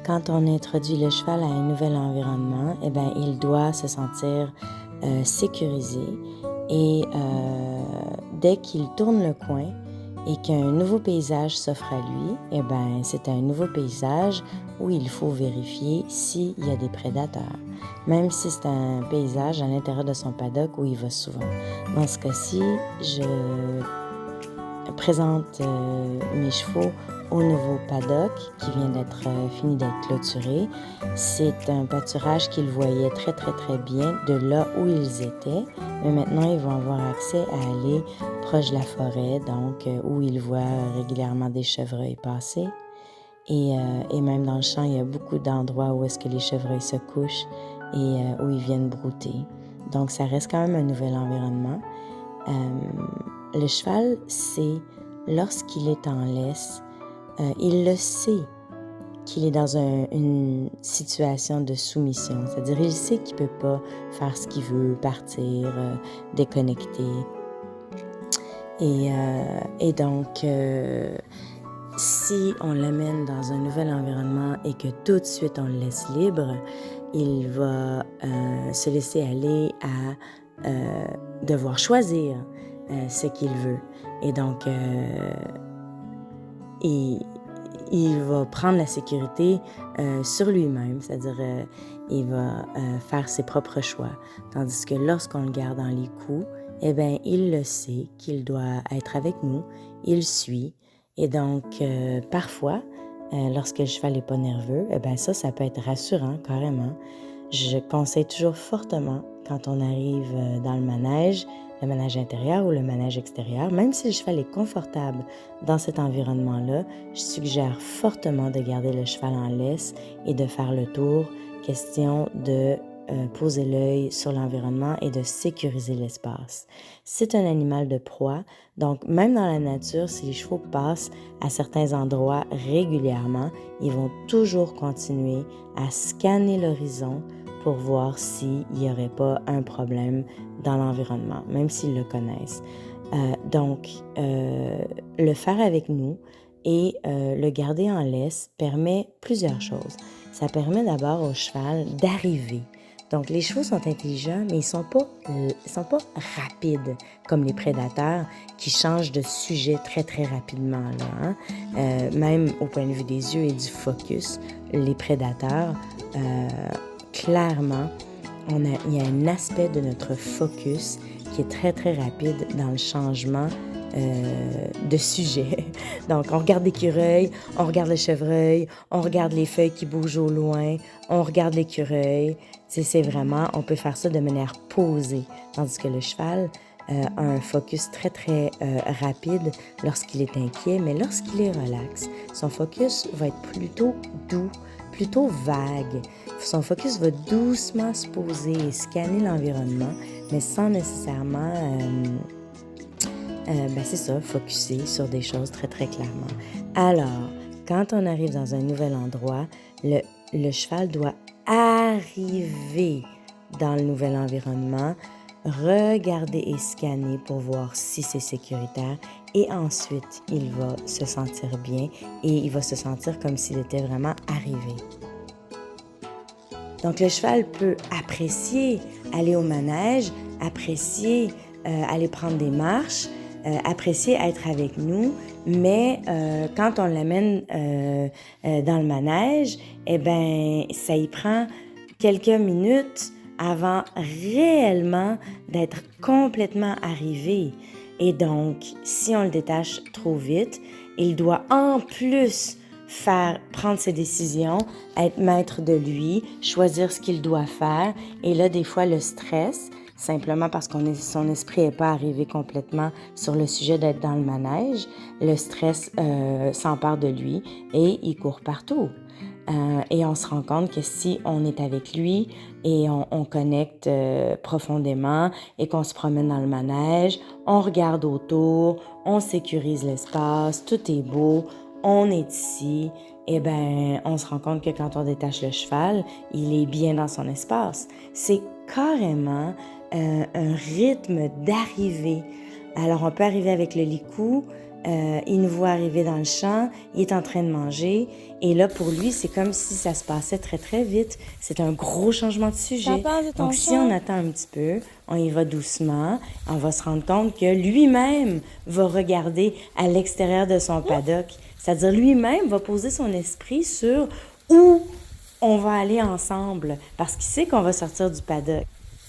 Quand on introduit le cheval à un nouvel environnement, eh bien, il doit se sentir sécurisé et dès qu'il tourne le coin et qu'un nouveau paysage s'offre à lui, eh bien, c'est un nouveau paysage où il faut vérifier s'il y a des prédateurs, même si c'est un paysage à l'intérieur de son paddock où il va souvent. Dans ce cas-ci, je présente mes chevaux au nouveau paddock qui vient d'être fini d'être clôturé. C'est un pâturage qu'ils voyaient très bien de là où ils étaient, mais maintenant ils vont avoir accès à aller proche de la forêt, donc où ils voient régulièrement des chevreuils passer. Et même dans le champ, il y a beaucoup d'endroits où est-ce que les chevreuils se couchent et où ils viennent brouter. Donc ça reste quand même un nouvel environnement. Le cheval sait, lorsqu'il est en laisse, il le sait qu'il est dans une situation de soumission. C'est-à-dire, il sait qu'il ne peut pas faire ce qu'il veut, partir, déconnecter. Et donc, si on l'amène dans un nouvel environnement et que tout de suite on le laisse libre, il va se laisser aller à devoir choisir ce qu'il veut. Et donc, il va prendre la sécurité sur lui-même, c'est-à-dire il va faire ses propres choix. Tandis que lorsqu'on le garde dans les coups, eh bien, il le sait qu'il doit être avec nous, il suit. Et donc, parfois, lorsque le cheval n'est pas nerveux, eh bien, ça peut être rassurant, carrément. Je conseille toujours fortement, quand on arrive dans le manège intérieur ou le manège extérieur, même si le cheval est confortable dans cet environnement-là, je suggère fortement de garder le cheval en laisse et de faire le tour, question de poser l'œil sur l'environnement et de sécuriser l'espace. C'est un animal de proie, donc même dans la nature, si les chevaux passent à certains endroits régulièrement, ils vont toujours continuer à scanner l'horizon pour voir s'il n'y aurait pas un problème dans l'environnement, même s'ils le connaissent. Donc, le faire avec nous et le garder en laisse permet plusieurs choses. Ça permet d'abord au cheval d'arriver. Donc, les chevaux sont intelligents, mais ils sont pas rapides comme les prédateurs qui changent de sujet très rapidement. Là, hein? Même au point de vue des yeux et du focus, les prédateurs, clairement, il y a un aspect de notre focus qui est très rapide dans le changement de sujet. Donc, on regarde l'écureuil, on regarde le chevreuil, on regarde les feuilles qui bougent au loin, on regarde l'écureuil. C'est vraiment, on peut faire ça de manière posée, tandis que le cheval a un focus très rapide lorsqu'il est inquiet, mais lorsqu'il est relax, son focus va être plutôt doux, plutôt vague. Son focus va doucement se poser et scanner l'environnement, mais sans nécessairement, c'est ça, focusser sur des choses très clairement. Alors, quand on arrive dans un nouvel endroit, le cheval doit arriver dans le nouvel environnement, regarder et scanner pour voir si c'est sécuritaire et ensuite, il va se sentir bien et il va se sentir comme s'il était vraiment arrivé. Donc, le cheval peut apprécier aller au manège, apprécier aller prendre des marches, apprécier être avec nous, mais quand on l'amène dans le manège, eh bien, ça y prend quelques minutes avant réellement d'être complètement arrivé. Et donc, si on le détache trop vite, il doit en plus prendre ses décisions, être maître de lui, choisir ce qu'il doit faire. Et là, des fois, le stress, simplement parce que son esprit n'est pas arrivé complètement sur le sujet d'être dans le manège, le stress s'empare de lui et il court partout. Et on se rend compte que si on est avec lui et on connecte profondément et qu'on se promène dans le manège, on regarde autour, on sécurise l'espace, tout est beau, on est ici, eh bien, on se rend compte que quand on détache le cheval, il est bien dans son espace. C'est carrément un rythme d'arrivée. Alors, on peut arriver avec le licou, il nous voit arriver dans le champ, il est en train de manger, et là, pour lui, c'est comme si ça se passait très, très vite. C'est un gros changement de sujet. Donc, si on attend un petit peu, on y va doucement, on va se rendre compte que lui-même va regarder à l'extérieur de son paddock. C'est-à-dire, lui-même va poser son esprit sur où on va aller ensemble, parce qu'il sait qu'on va sortir du paddock.